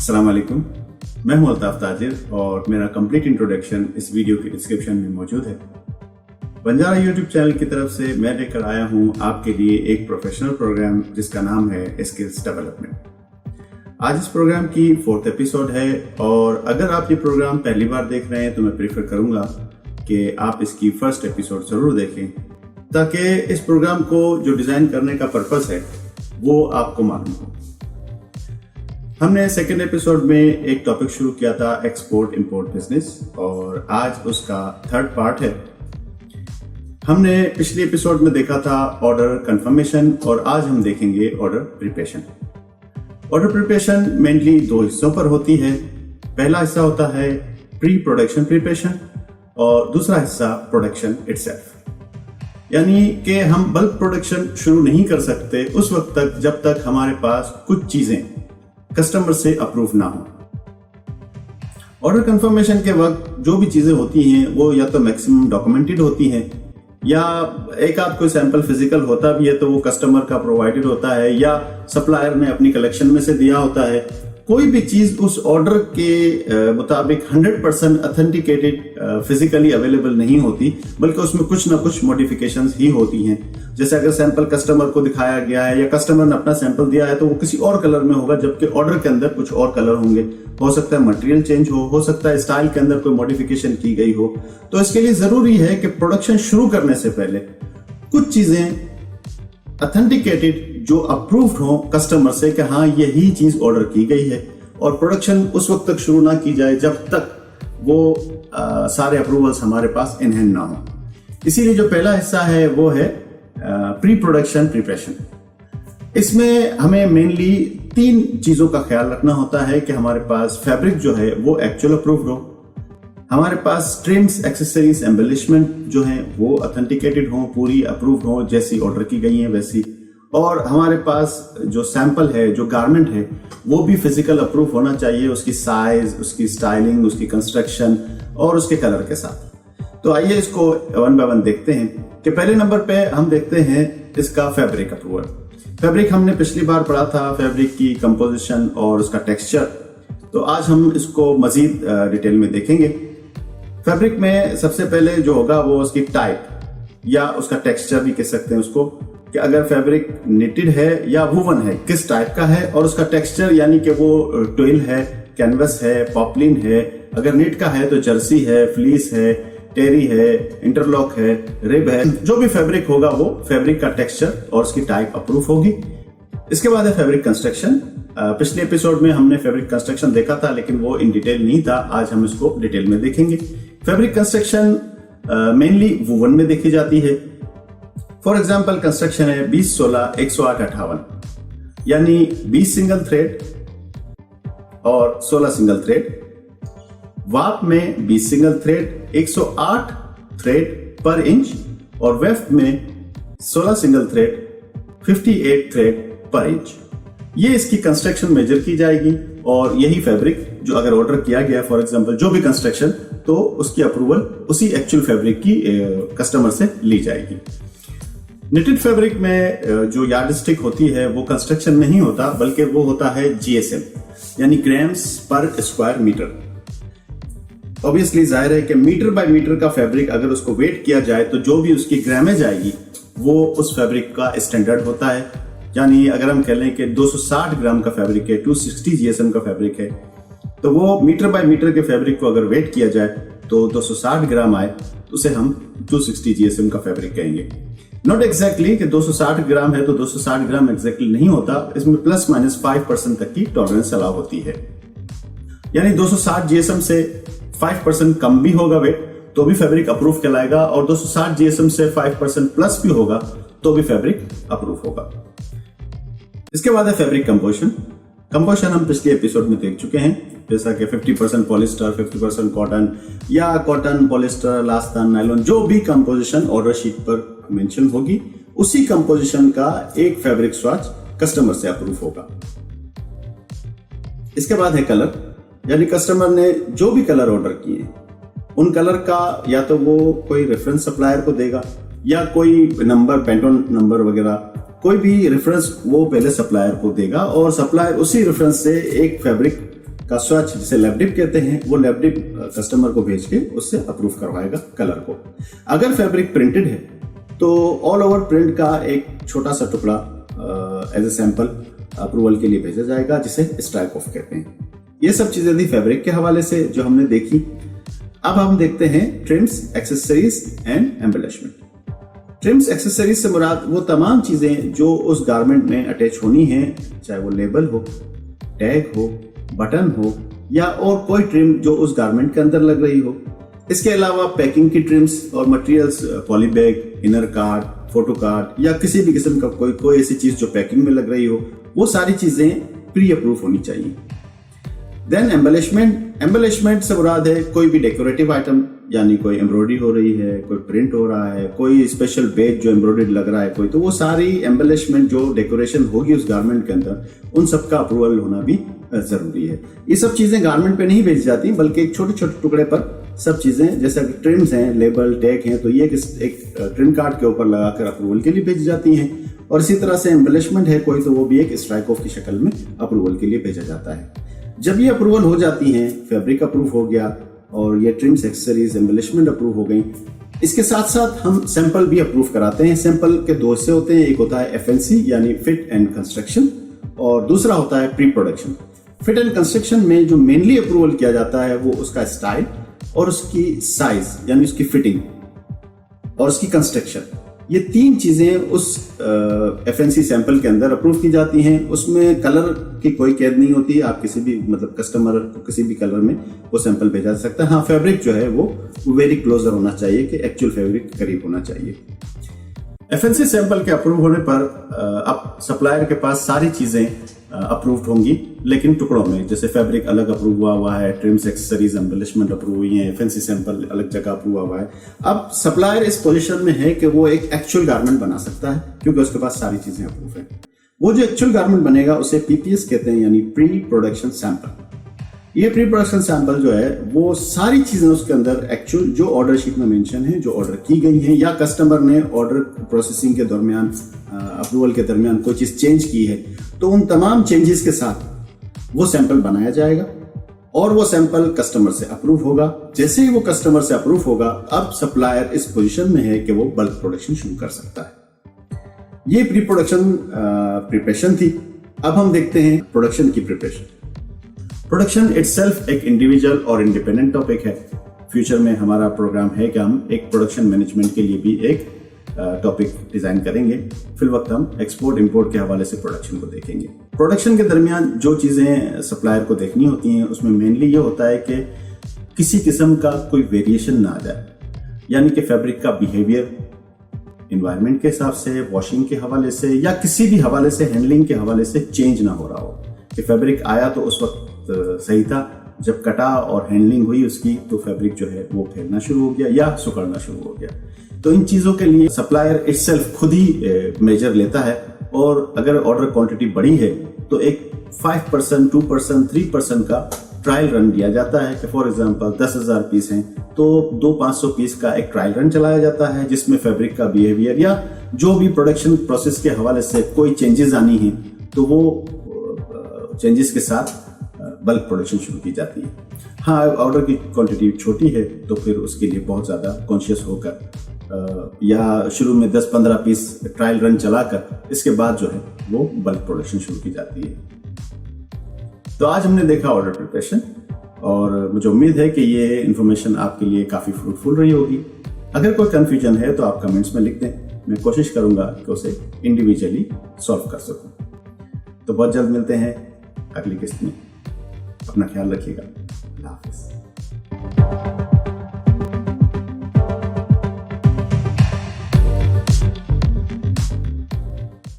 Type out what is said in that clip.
अस्सलाम वालेकुम, मैं हूं अल्ताफ ताजिर और मेरा कंप्लीट इंट्रोडक्शन इस वीडियो के डिस्क्रिप्शन में मौजूद है। बंजारा यूट्यूब चैनल की तरफ से मैं लेकर आया हूं आपके लिए एक प्रोफेशनल प्रोग्राम जिसका नाम है स्किल्स डेवलपमेंट। आज इस प्रोग्राम की 4th एपिसोड है और अगर आप ये प्रोग्राम पहली बार देख रहे हैं तो मैं प्रेफर करूंगा कि आप इसकी फर्स्ट एपिसोड जरूर देखें ताकि इस प्रोग्राम को जो डिजाइन करने का पर्पस है वो आपको मालूम हो। हमने सेकेंड एपिसोड में एक टॉपिक शुरू किया था एक्सपोर्ट इंपोर्ट बिजनेस और आज उसका थर्ड पार्ट है। हमने पिछले एपिसोड में देखा था ऑर्डर कंफर्मेशन और आज हम देखेंगे order preparation. Order preparation mainly 2 हिस्सों पर होती है। पहला हिस्सा होता है प्री प्रोडक्शन प्रिपरेशन और दूसरा हिस्सा प्रोडक्शन इटसेल्फ। यानी कि हम बल्क प्रोडक्शन शुरू नहीं कर सकते उस वक्त तक जब तक हमारे पास कुछ चीजें कस्टमर से अप्रूव ना हो। ऑर्डर कंफर्मेशन के वक्त जो भी चीजें होती हैं वो या तो मैक्सिमम डॉक्यूमेंटेड होती हैं या एक आध कोई सैंपल फिजिकल होता भी है तो वो कस्टमर का प्रोवाइडेड होता है या सप्लायर ने अपनी कलेक्शन में से दिया होता है। कोई भी चीज उस ऑर्डर के मुताबिक 100% ऑथेंटिकेटेड फिजिकली अवेलेबल नहीं होती बल्कि उसमें कुछ ना कुछ मॉडिफिकेशंस ही होती हैं। जैसे अगर सैंपल कस्टमर को दिखाया गया है या कस्टमर ने अपना सैंपल दिया है तो वो किसी और कलर में होगा जबकि ऑर्डर के अंदर कुछ और कलर होंगे। हो सकता है मटेरियल चेंज हो सकता है स्टाइल के अंदर कोई मॉडिफिकेशन की गई हो। तो इसके लिए जरूरी है कि प्रोडक्शन शुरू करने से पहले कुछ चीजें ऑथेंटिकेटेड जो अप्रूव्ड हो कस्टमर से कि हाँ यही चीज ऑर्डर की गई है और प्रोडक्शन उस वक्त तक शुरू ना की जाए जब तक वो सारे अप्रूवल्स हमारे पास इन हैंड ना हो। इसीलिए जो पहला हिस्सा है वो है प्री प्रोडक्शन प्रिपरेशन। इसमें हमें मेनली 3 चीजों का ख्याल रखना होता है कि हमारे पास फैब्रिक जो है वो एक्चुअल अप्रूव्ड हो, हमारे पास ट्रिम्स एक्सेसरीज एम्बेलिशमेंट जो है वो ऑथेंटिकेटेड हो, पूरी अप्रूव्ड हो जैसी ऑर्डर की गई है वैसी, और हमारे पास जो सैंपल है जो गारमेंट है वो भी फिजिकल अप्रूव होना चाहिए, उसकी साइज, उसकी स्टाइलिंग, उसकी कंस्ट्रक्शन और उसके कलर के साथ। तो आइए इसको वन बाय वन देखते हैं कि पहले नंबर पे हम देखते हैं इसका फैब्रिक अप्रूवल। फैब्रिक हमने पिछली बार पढ़ा था, फैब्रिक की कंपोजिशन और उसका टेक्सचर। तो आज हम इसको मजीद डिटेल में देखेंगे। फैब्रिक में सबसे पहले जो होगा वो उसकी टाइप या उसका टेक्सचर भी कह सकते हैं उसको, कि अगर फैब्रिक निटेड है या वूवन है किस टाइप का है, और उसका टेक्सचर यानी कि वो ट्विल है, कैनवस है, पॉपलिन है, अगर नीट का है तो जर्सी है, फ्लीस है, टेरी है, इंटरलॉक है, रिब है। जो भी फैब्रिक होगा वो फैब्रिक का टेक्सचर और उसकी टाइप अप्रूव होगी। इसके बाद है फैब्रिक कंस्ट्रक्शन। पिछले एपिसोड में हमने फैब्रिक कंस्ट्रक्शन देखा था लेकिन वो इन डिटेल नहीं था, आज हम इसको डिटेल में देखेंगे। फैब्रिक कंस्ट्रक्शन मेनली वूवन में देखी जाती है। फॉर एग्जाम्पल कंस्ट्रक्शन है 20, 16, 108, 58, यानी 20 सिंगल थ्रेड और 16 सिंगल थ्रेड। वाप में 20 सिंगल थ्रेड, 108 थ्रेड पर इंच, और वेफ्ट में 16 सिंगल थ्रेड, 58 थ्रेड पर इंच। ये इसकी कंस्ट्रक्शन मेजर की जाएगी और यही फैब्रिक जो अगर ऑर्डर किया गया फॉर एग्जांपल जो भी कंस्ट्रक्शन, तो उसकी अप्रूवल उसी एक्चुअल फैब्रिक की कस्टमर से ली जाएगी। निटेड फैब्रिक में जो यार्डस्टिक होती है वो कंस्ट्रक्शन नहीं होता बल्कि वो होता है GSM यानी ग्राम्स पर स्क्वायर मीटर। ऑब्वियसली जाहिर है कि मीटर बाय मीटर का फैब्रिक अगर उसको वेट किया जाए तो जो भी उसकी ग्रामेज आएगी वो उस फैब्रिक का स्टैंडर्ड होता है। यानी अगर हम कह लें कि 260 ग्राम का फैब्रिक है, 260 GSM का फैब्रिक है, तो वो मीटर बाय मीटर के फैब्रिक को अगर वेट किया जाए तो 260 ग्राम आए तो उसे हम 260 GSM का फैब्रिक कहेंगे। नॉट एग्जैक्टली कि 260 ग्राम है तो 260 ग्राम एग्जैक्टली नहीं होता, इसमें प्लस माइनस 5% तक की टॉलरेंस अलाउ होती है। यानी 260 GSM से 5% कम भी होगा वेट तो भी फैब्रिक अप्रूव कहलाएगा, और 260 GSM से 5% प्लस भी होगा तो भी फैब्रिक अप्रूव होगा। इसके बाद है फैब्रिक कंपोजिशन। कंपोजिशन हम पिछले एपिसोड में देख चुके हैं, जैसा कि 50% पॉलिस्टर, 50% कॉटन या कॉटन, पॉलिस्टर, लास्तान, नायलॉन, जो भी कंपोजिशन ऑर्डर शीट पर मेंशन होगी उसी कंपोजिशन का एक फैब्रिक स्वैच कस्टमर से अप्रूव होगा। इसके बाद है कलर, यानी कस्टमर ने जो भी कलर ऑर्डर किए उन कलर का या तो वो कोई रेफरेंस सप्लायर को देगा या कोई नंबर, पेंटोन नंबर वगैरह, कोई भी रेफरेंस वो पहले सप्लायर को देगा और सप्लायर उसी रेफरेंस से एक फैब्रिक का स्वच्छ, जिसे लैबडिप कहते हैं, वो लैबडिप कस्टमर को भेज के उससे अप्रूव करवाएगा कलर को। अगर फैब्रिक प्रिंटेड है तो ऑल ओवर प्रिंट का एक छोटा सा टुकड़ा एज ए सैंपल अप्रूवल के लिए भेजा जाएगा, जिसे स्ट्राइक ऑफ कहते हैं। ये सब चीजें थी फैब्रिक के हवाले से जो हमने देखी। अब हम देखते हैं TRIMS, accessories and embellishment. TRIMS accessories से मुराद वो तमाम चीजें जो उस गारमेंट में अटैच होनी है, चाहे वो लेबल हो, टैग हो, बटन हो या और कोई ट्रिम जो उस गारमेंट के अंदर लग रही हो। इसके अलावा पैकिंग की ट्रिम्स और materials, poly bag, inner card, photo card या किसी भी किस्म का कोई ऐसी चीज जो पैकिंग में लग रही हो, वो सारी चीजें प्री अप्रूव होनी चाहिए। देन एम्बेलिशमेंट से मुराद है कोई भी डेकोरेटिव आइटम, यानी कोई एम्ब्रॉयडरी हो रही है, कोई प्रिंट हो रहा है, कोई स्पेशल बेज जो एम्ब्रॉयडर्ड लग रहा है कोई, तो वो सारी एम्बेलिशमेंट जो डेकोरेशन होगी उस गारमेंट के अंदर, उन सब का अप्रूवल होना भी जरूरी है। ये सब चीजें गारमेंट पे नहीं भेजी जाती, बल्कि एक छोटे छोटे टुकड़े पर सब चीजें, जैसे ट्रिम्स हैं, लेबल, टैग हैं, तो ये एक ट्रिम कार्ड के ऊपर लगाकर अप्रूवल के लिए भेजी जाती हैं। और इसी तरह से एम्बेलिशमेंट है कोई, तो वो भी एक स्ट्राइक ऑफ की शक्ल में अप्रूवल के लिए भेजा जाता है। जब ये अप्रूवल हो जाती हैं, फैब्रिक अप्रूव हो गया और ये ट्रिम्स, एक्सेसरीज, एम्बेलिशमेंट अप्रूव हो गई, इसके साथ साथ हम सैंपल भी अप्रूव कराते हैं। सैंपल के दो हिस्से होते हैं, एक होता है FNC यानी फिट एंड कंस्ट्रक्शन, और दूसरा होता है pre production. Fit and construction में जो मेनली अप्रूवल किया जाता है वो उसका स्टाइल और उसकी साइज यानी उसकी फिटिंग और उसकी कंस्ट्रक्शन, ये तीन चीजें उस FNC सैंपल के अंदर अप्रूव की जाती हैं। उसमें कलर की कोई कैद नहीं होती, आप किसी भी कस्टमर को किसी भी कलर में वो सैंपल भेजा जा सकता है। हाँ, फैब्रिक जो है वो वेरी क्लोजर होना चाहिए कि एक्चुअल फैब्रिक करीब होना चाहिए। FNC सैंपल के अप्रूव होने पर अब सप्लायर के पास सारी चीजें अप्रूव्ड होंगी, लेकिन टुकड़ों में, जैसे फैब्रिक अलग अप्रूव हुआ है, ट्रिम्स, एक्सेसरीज, एम्बेलिशमेंट अप्रूव हुई है, FNC सैंपल अलग जगह अप्रूव हुआ है। अब सप्लायर इस पोजीशन में है कि वो एक एक्चुअल गारमेंट बना सकता है, क्योंकि उसके पास सारी चीजें अप्रूव है। वो जो एक्चुअल गारमेंट बनेगा उसे PPS कहते हैं, यानी प्री प्रोडक्शन सैंपल। ये प्री प्रोडक्शन सैंपल जो है वो सारी चीजें उसके अंदर एक्चुअल जो ऑर्डर शीट में मेंशन है, जो ऑर्डर की गई है या कस्टमर ने ऑर्डर प्रोसेसिंग के दरमियान, अप्रूवल के दरमियान कोई चीज चेंज की है, तो उन तमाम चेंजेस के साथ वो सैंपल बनाया जाएगा और वो सैंपल कस्टमर से अप्रूव होगा। जैसे ही वो कस्टमर से अप्रूव होगा, अब सप्लायर इस पोजीशन में है कि वो बल्क प्रोडक्शन शुरू कर सकता है। ये प्री प्रोडक्शन प्रिपरेशन थी। अब हम देखते हैं प्रोडक्शन की प्रिपरेशन। प्रोडक्शन इटसेल्फ एक इंडिविजुअल और इंडिपेंडेंट टॉपिक है। फ्यूचर में हमारा प्रोग्राम है कि हम एक प्रोडक्शन मैनेजमेंट के लिए भी एक टॉपिक डिजाइन करेंगे। फिल वक्त हम एक्सपोर्ट इंपोर्ट के हवाले से प्रोडक्शन को देखेंगे। प्रोडक्शन के दरमियान जो चीजें सप्लायर को देखनी होती हैं, उसमें मेनली ये होता है कि किसी किस्म का कोई वेरिएशन ना आ जाए, यानी कि फैब्रिक का बिहेवियर एनवायरनमेंट के हिसाब से, वॉशिंग के हवाले से या किसी भी हवाले से, हैंडलिंग के हवाले से चेंज ना हो रहा हो। कि फैब्रिक आया तो उस वक्त सही था, जब कटा और हैंडलिंग हुई उसकी तो फैब्रिक जो है वो फैलना शुरू हो गया या सुकड़ना शुरू हो गया। तो इन चीजों के लिए सप्लायर इटसेल्फ खुद ही मेजर लेता है, और अगर ऑर्डर क्वांटिटी बड़ी है तो एक 5%, 2%, 3% का ट्रायल रन दिया जाता है। कि फॉर एग्जांपल 10,000 पीस हैं तो 200-500 पीस का एक ट्रायल रन चलाया जाता है, जिसमें फैब्रिक का बिहेवियर या जो भी प्रोडक्शन प्रोसेस के हवाले से कोई चेंजेस आनी है तो वो चेंजेस के साथ बल्क प्रोडक्शन शुरू की जाती है। हाँ, ऑर्डर की क्वांटिटी छोटी है तो फिर उसके लिए बहुत ज़्यादा कॉन्शियस होकर या शुरू में 10-15 पीस ट्रायल रन चलाकर इसके बाद जो है वो बल्क प्रोडक्शन शुरू की जाती है। तो आज हमने देखा ऑर्डर प्रिपरेशन, और मुझे उम्मीद है कि ये इन्फॉर्मेशन आपके लिए काफ़ी फ्रूटफुल रही होगी। अगर कोई कन्फ्यूजन है तो आप कमेंट्स में लिख दें, मैं कोशिश करूँगा कि उसे इंडिविजुअली सॉल्व कर सकूँ। तो बहुत जल्द मिलते हैं अगली किस्त में। अपना ख्याल रखिएगा। अल्लाह हाफ़िज़।